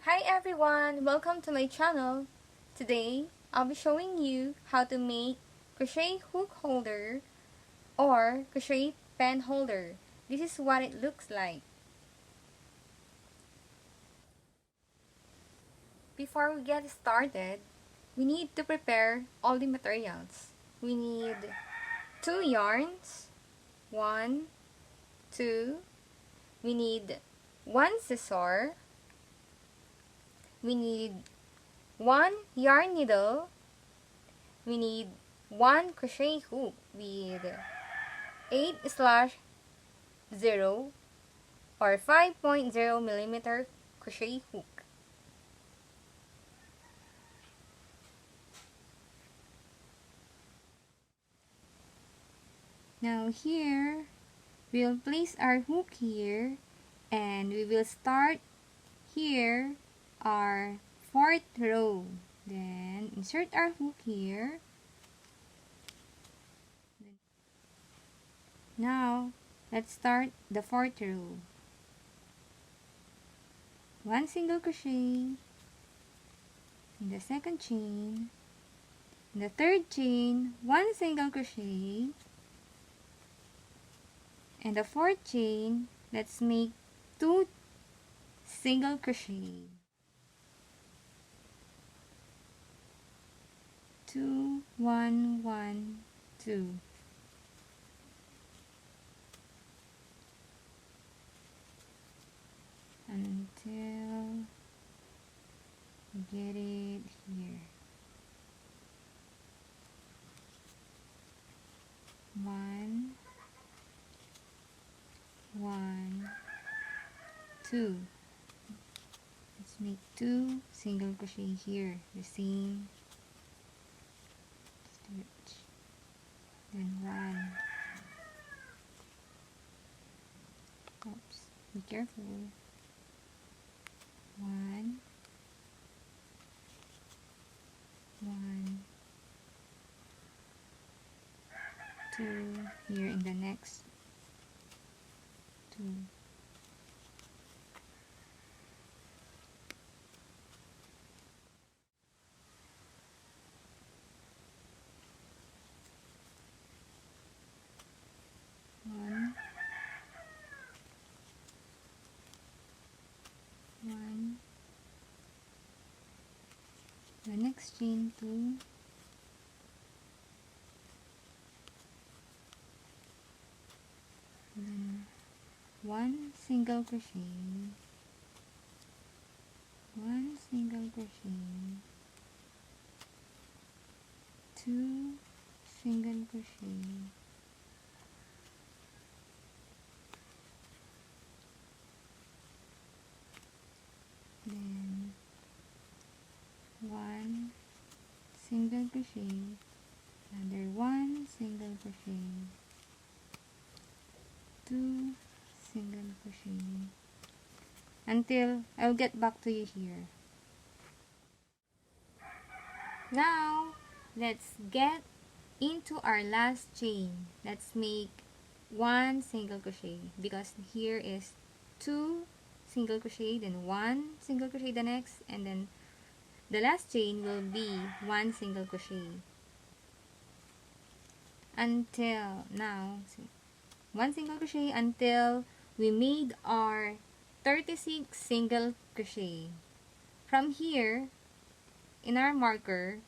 Hi everyone! Welcome to my channel. Today, I'll be showing you how to make crochet hook holder or crochet pen holder. This is what it looks like. Before we get started, we need to prepare all the materials. We need 2 yarns, 1, 2, we need 1 scissor, we need 1 yarn needle, we need 1 crochet hook with 8/0 or 5.0 millimeter crochet hook. Now here, we'll place our hook here and we will start here our 4th row. Then insert our hook here. Now, let's start the 4th row. 1 single crochet in the 2nd chain, in the 3rd chain, 1 single crochet, and the 4th chain, let's make 2 single crochet. 2, 1, 1, 2. Until you get it here. 1, 1, 2. Let's make 2 single crochet here, the same stitch. Then 1. Oops, be careful. 1, 1, 2, here in the next 2. One, 1, the next chain 2, then 1 single crochet, 1 single crochet, 2 single crochet, then 1 single crochet, another 1 single crochet, 2 single crochet, until I'll get back to you here. Now, let's get into our last chain. Let's make 1 single crochet because here is 2 single crochet, then 1 single crochet the next, and then the last chain will be 1 single crochet. Until now, 1 single crochet until we made our 36 single crochet. From here, in our marker,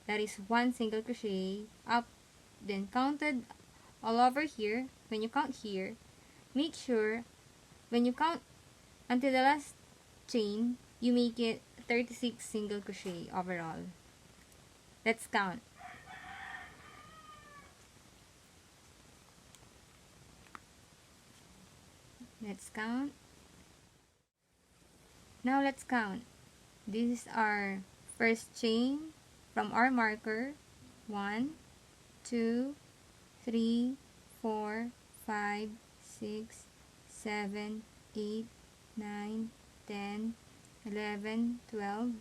that is 1 single crochet up, then counted all over here. When you count here, make sure when you count until the last chain, you make it 36 single crochet overall. Let's count. Let's count. Now let's count. This is our first chain from our marker. 1, 2, 3, 4, 5, 6, 7, 8, 9, 10, 11, 12,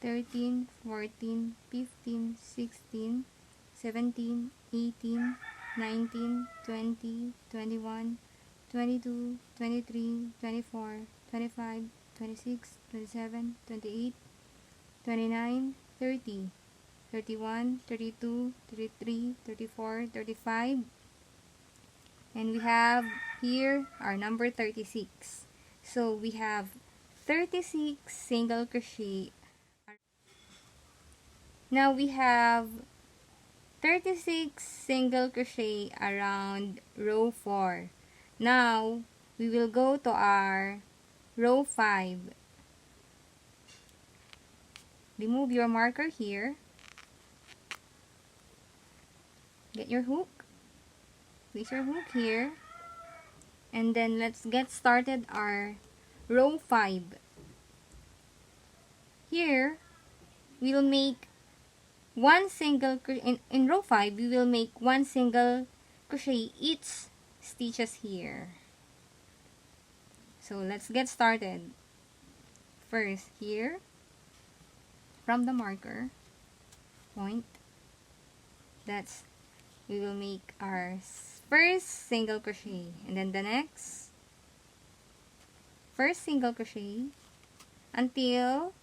13, 14, 15, 16, 17, 18, 19, 20, 21, 22, 23, 24, 25, 26, 27, 28, 29, 30, 31, 32, 33, 34, 35, and we have here our number 36. So we have 36 single crochet. Now we have 36 single crochet around row 4. Now we will go to our row 5. Remove your marker here. Get your hook. Place your hook here. And then let's get started our row 5. Here, we will make one single in row 5, we will make one single crochet each stitches here. So let's get started. First here, from the marker point, we will make our first single crochet, and then the next first single crochet until